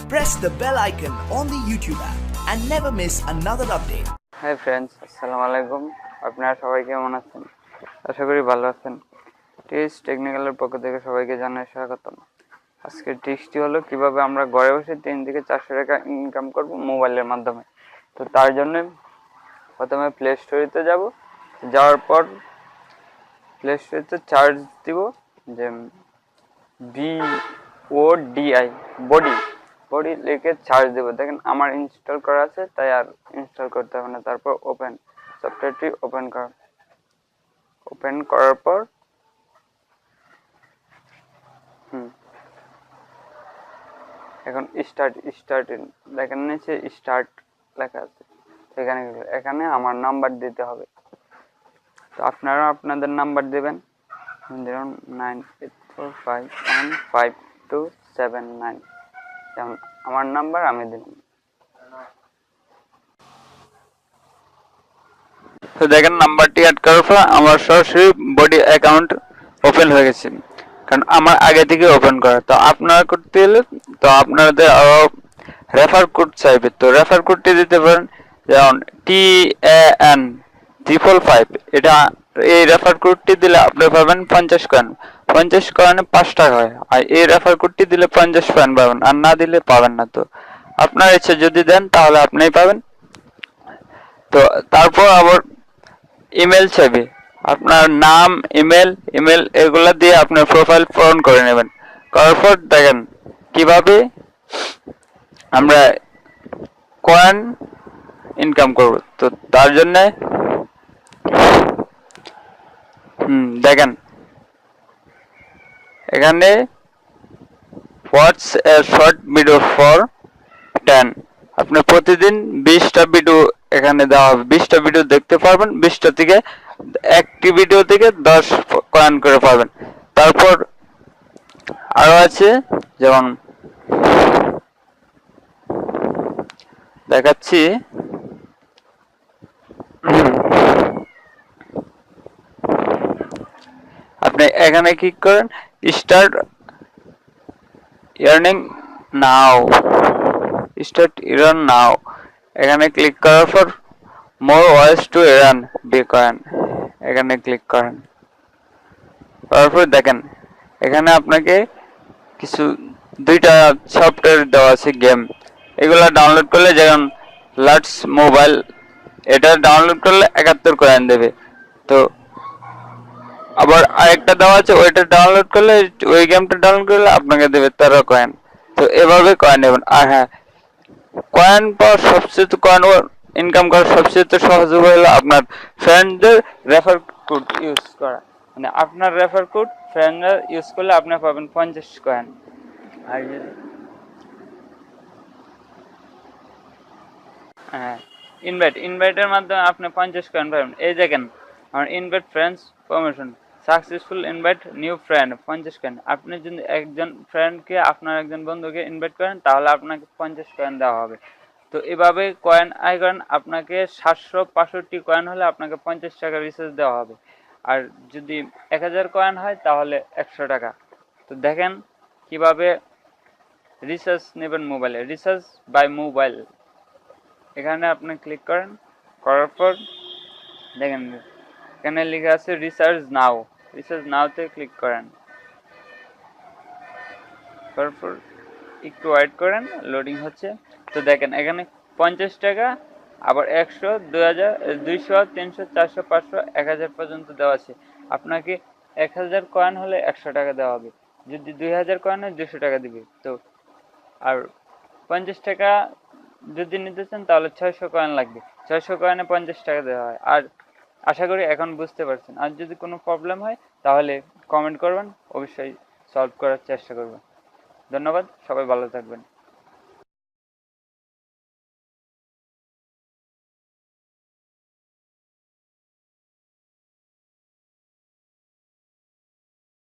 Press the bell icon on the YouTube app and never miss another update. Hi friends, আসসালামু আলাইকুম। আপনারা সবাই কেমন আছেন? আশা করি ভালো আছেন। টিএস টেকনিক্যালের পক্ষ থেকে সবাইকে জানাই স্বাগতম। আজকের টিপসটি হলো কিভাবে আমরা ঘরে বসে 3 থেকে 400 টাকা ইনকাম করব মোবাইলের মাধ্যমে। তো তার জন্য প্রথমে প্লে স্টোরে যাব। যাওয়ার পর প্লে স্টোরে চার্জ দিব যে BODI বডি লিখে চার্জ দেব। দেখেন আমার ইনস্টল করা আছে, তাই আর ইনস্টল করতে হবে না। তারপর ওপেন সফটওয়্যারটি ওপেন করার পর এখন স্টার্ট দেখেন নিচে স্টার্ট লেখা আছে, এখানে আমার নাম্বার দিতে হবে। তো আপনারা আপনাদের নাম্বার দেবেন 0984515279। যেমন আমার নাম্বার আমি দিলাম। তো দেখেন নাম্বারটি অ্যাড করার পর আমার সরাসরি বডি অ্যাকাউন্ট ওপেন হয়ে গেছে, কারণ আমার আগে থেকে ওপেন করা। তো আপনারা করতে হলে তো আপনাদের রেফার কোড চাইবে, তো রেফার কোডটি দিতে পারেন যেমন TAN 555। এটা এই রেফার কোডটি দিলে আপনি পাবেন 50 কয়েন। 50 কয়েনে 5 টাকা হয়। আর এই রেফার কোডটি দিলে 50 কয়েন পাবেন, আর না দিলে পাবেন না। তো আপনার ইচ্ছে যদি দেন তাহলে আপনিই পাবেন। তো তারপর আবার ইমেল চাইবে, আপনার নাম, ইমেল এগুলা দিয়ে আপনার প্রোফাইল পূরণ করে নেবেন। করার পর দেখেন কিভাবে আমরা কয়েন ইনকাম করব। তো তার জন্য দেখেন এখানে হোয়াটস এ শর্ট ভিডিও ফর 10। আপনি প্রতিদিন 20টা ভিডিও এখানে দেওয়া হবে। 20টা ভিডিও দেখতে পারবেন। 20টা থেকে একটি ভিডিও থেকে 10 কয়েন করে পাবেন। তারপর আরো আছে, যেমন দেখাচ্ছি। আপনি এখানে ক্লিক করেন স্টার্ট আর্নিং নাও। এখানে ক্লিক করার পর মোর ওয়াইজ টু আর্ন বিটকয়েন এখানে ক্লিক করেন। তারপর দেখেন এখানে আপনাকে কিছু 2টা সফটওয়্যার দেওয়া আছে গেম। এগুলা ডাউনলোড করলে, যেমন লাটস মোবাইল, এটা ডাউনলোড করলে 71 কয়েন দেবে। তো আবার আরেকটা দেওয়া আছে, ওইটা ডাউনলোড করলে, ওই গেমটা ডাউনলোড করলে আপনাকে দেবে 13 কয়েন। তো এভাবে কয়েন নেবেন। আর হ্যাঁ, কয়েন পাওয়ার কয়েন ইনকাম করার সবচেয়ে সহজ উপায় হলো আপনার ফ্রেন্ডদের রেফার কোড ইউজ করা। মানে আপনার রেফার কোড ফ্রেন্ডরা ইউজ করলে আপনি পাবেন 50 কয়েন। আর যদি হ্যাঁ, ইনভাইটের মাধ্যমে আপনি 50 কয়েন পাবেন। এই দেখেন আমার invite friends promotion successful invite new friend 50 coin. আপনি যদি একজন ফ্রেন্ডকে, আপনার একজন বন্ধুকে ইনভাইট করেন তাহলে আপনাকে 50 কয়েন দেওয়া হবে। তো এভাবে কয়েন আয় করেন। আপনাকে 765 কয়েন হলে আপনাকে 50 টাকা রিচার্জ দেওয়া হবে। আর যদি 1000 কয়েন হয় তাহলে 100 টাকা। তো দেখেন কিভাবে রিচার্জ নেবেন মোবাইলে। রিচার্জ বাই মোবাইল এখানে আপনি ক্লিক করেন। করার পর দেখেন এখানে লেখা আছে রিচার্জ নাওতে ক্লিক করেন। তারপর একটু ওয়েট করেন, লোডিং হচ্ছে। তো দেখেন এখানে 50 টাকা, আবার 100, 2000, 200, 300, 400, 500, 1000 পর্যন্ত দেওয়া আছে। আপনাকে 1000 কয়েন হলে 100 টাকা দেওয়া হবে। যদি 2000 কয়েন হয় 200 টাকা দিবে। তো আর 50 টাকা যদি নিতে চান তাহলে 600 কয়েন লাগবে। 600 কয়েনে 50 টাকা দেওয়া হয়। আর আশা করি এখন বুঝতে পারছেন। আর যদি কোনো প্রবলেম হয় তাহলে কমেন্ট করবেন, অবশ্যই সলভ করার চেষ্টা করবেন। ধন্যবাদ, সবাই ভালো থাকবেন।